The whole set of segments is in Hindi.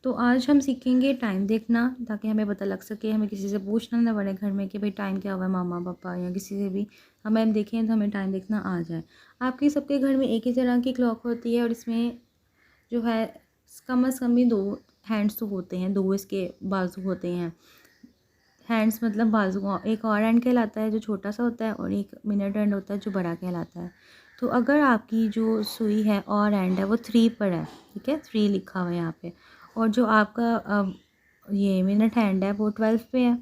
तो आज हम सीखेंगे टाइम देखना, ताकि हमें पता लग सके, हमें किसी से पूछना ना पड़े घर में कि भाई टाइम क्या हुआ है, मामा पापा या किसी से भी हम देखें तो हमें टाइम देखना आ जाए। आपके सबके घर में एक ही तरह की क्लॉक होती है और इसमें जो है कम से कम भी 2 हैंड्स तो होते हैं, 2 इसके बाजू होते हैं। हैंड्स मतलब बाजू, एक और हैंड कहलाता है जो छोटा सा होता है और एक मिनट हैंड होता है जो बड़ा कहलाता है। तो अगर आपकी जो सुई है और हैंड है वो 3 पर है, ठीक है, 3 लिखा हुआ है यहाँ पे, और जो आपका ये मिनट हैंड है वो 12 पे है,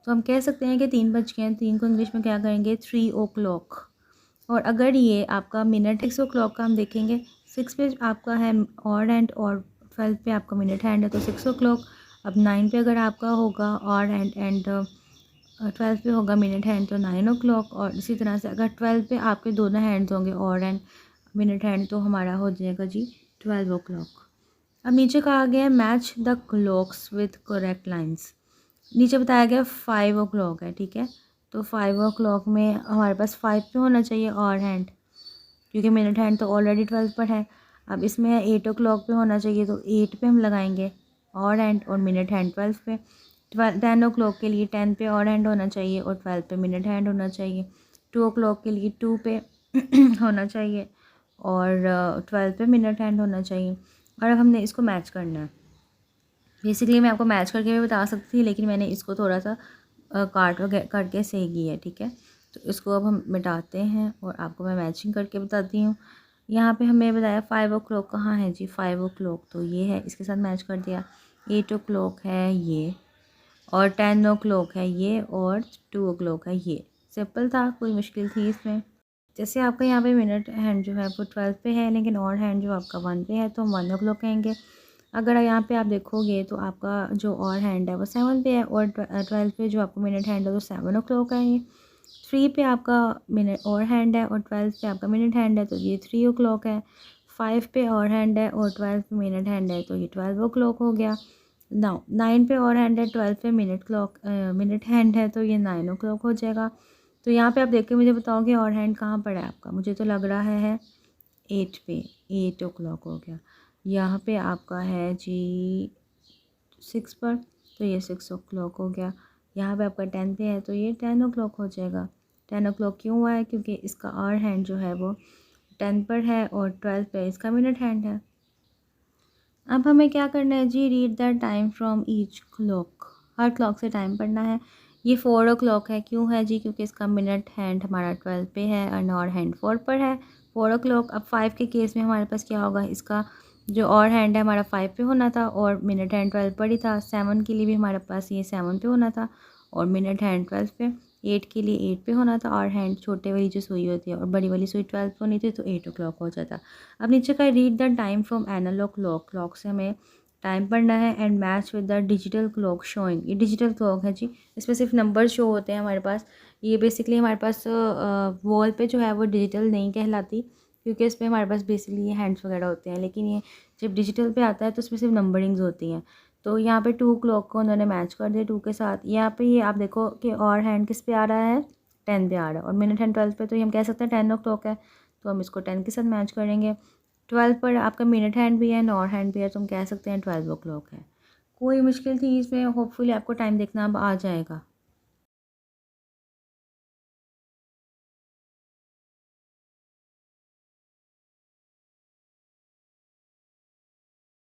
तो हम कह सकते हैं कि 3 बज गए हैं। 3 को इंग्लिश में क्या करेंगे, 3 ओ क्लॉक। और अगर ये आपका मिनट 6 ओ क्लॉक का हम देखेंगे, 6 पे आपका है और हैंड और 12 पे आपका मिनट हैंड है तो 6 ओ क्लॉक। अब 9 पे अगर आपका होगा और एंड 12 पे होगा मिनट हैंड तो 9 ओ क्लॉक। और इसी तरह से अगर 12 पे आपके दोनों हैंड्स होंगे और एंड मिनट हैंड तो हमारा हो जाएगा जी 12 ओ क्लॉक। अब नीचे कहा गया है match the clocks with correct lines. नीचे बताया गया 5 ओ क्लॉक है, ठीक है, तो 5 ओ क्लॉक में हमारे पास 5 पे होना चाहिए और हैंड, क्योंकि मिनट हैंड तो ऑलरेडी 12 पर है। अब इसमें 8 ओ क्लॉक पे होना चाहिए तो 8 पे हम लगाएंगे और हैंड, और मिनट हैंड 12 पे। 10 ओ क्लॉक के लिए 10 पे और हैंड होना चाहिए और 12 पे मिनट हैंड होना चाहिए। 2 ओ क्लॉक के लिए 2 पे होना चाहिए और 12 पे मिनट हैंड होना चाहिए। और अब हमने इसको मैच करना है। बेसिकली मैं आपको मैच करके भी बता सकती थी, लेकिन मैंने इसको थोड़ा सा काट करके सही किया है, ठीक है। तो इसको अब हम मिटाते हैं और आपको मैं मैचिंग करके बताती हूँ। यहाँ पे हमें बताया 5 ओ क्लॉक कहाँ है जी, 5 ओ क्लॉक तो ये है, इसके साथ मैच कर दिया। 8 ओ क्लॉक है ये, और 10 ओ क्लॉक है ये, और 2 ओ क्लॉक है ये। सिंपल था, कोई मुश्किल थी इसमें। जैसे आपका यहाँ पे मिनट हैंड जो है वो 12 पे है, लेकिन और हैंड जो आपका 1 पे है तो हम 1 ओ क्लॉक कहेंगे। अगर यहाँ पे आप देखोगे तो आपका जो और हैंड है वो 7 पे है, और 12 पे जो आपका मिनट हैंड है वो 7 ओ क्लॉक है। ये 3 पे आपका मिनट और हैंड है और 12 पे आपका मिनट हैंड है तो ये 3 ओ क्लॉक है। 5 पे और हैंड है और 12 पे मिनट हैंड है तो ये 12 ओ क्लॉक हो गया। 9 पे और हैंड है, 12 पे मिनट हैंड है तो ये 9 ओ क्लॉक हो जाएगा। तो यहाँ पे आप देख के मुझे बताओगे और हैंड कहाँ पड़ा है आपका, मुझे तो लग रहा है 8 पे, 8 ओ क्लॉक हो गया। यहाँ पे आपका है जी 6 पर, तो ये 6 ओ क्लॉक हो गया। यहाँ पे आपका 10 पे है तो ये 10 ओ क्लॉक हो जाएगा। 10 ओ क्लॉक क्यों हुआ है, क्योंकि इसका और हैंड जो है वो 10 पर है और 12 पे इसका मिनट हैंड है। अब हमें क्या करना है जी, read the time from each clock. हर क्लॉक से टाइम पढ़ना है। ये 4 ओ क्लॉक है, क्यों है जी, क्योंकि इसका मिनट हैंड हमारा 12 पे है और हैंड 4 पर है, 4 ओ क्लॉक। अब 5 के केस में हमारे पास क्या होगा, इसका जो और हैंड है हमारा 5 पे होना था और मिनट हैंड 12 पर ही था। 7 के लिए भी हमारे पास ये 7 पे होना था और मिनट हैंड 12 पे। 8 के लिए 8 पे होना था और हैंड छोटे वाली जो सुई होती है और बड़ी वाली सुई 12 पे होनी थी तो 8 ओ क्लॉक हो जाता। अब नीचे का read the time from analogue clock. Clock से हमें टाइम पढ़ना है and match with the digital clock showing. ये डिजिटल क्लॉक है जी, इसमें सिर्फ नंबर शो होते हैं हमारे पास। ये बेसिकली हमारे पास वॉल पे जो है वो डिजिटल नहीं कहलाती, क्योंकि इस पर हमारे पास बेसिकली ये हैंड्स वगैरह होते हैं, लेकिन ये जब डिजिटल पे आता है तो उसमें सिर्फ नंबरिंग्स होती हैं। तो यहाँ पे 2 क्लॉक को उन्होंने मैच कर दिया 2 के साथ। यहाँ पे ये आप देखो कि और हैंड किस पे आ रहा है, 10 पे आ रहा है, और मिनट हैंड 12 पे, तो ये हम कह सकते हैं 10 ओ क्लॉक है, तो हम इसको 10 के साथ मैच करेंगे। 12 पर आपका मिनट हैंड भी है और और हैंड भी है तो हम कह सकते हैं 12 ओ क्लॉक है। कोई मुश्किल थी इसमें, होपफुली आपको टाइम देखना अब आ जाएगा।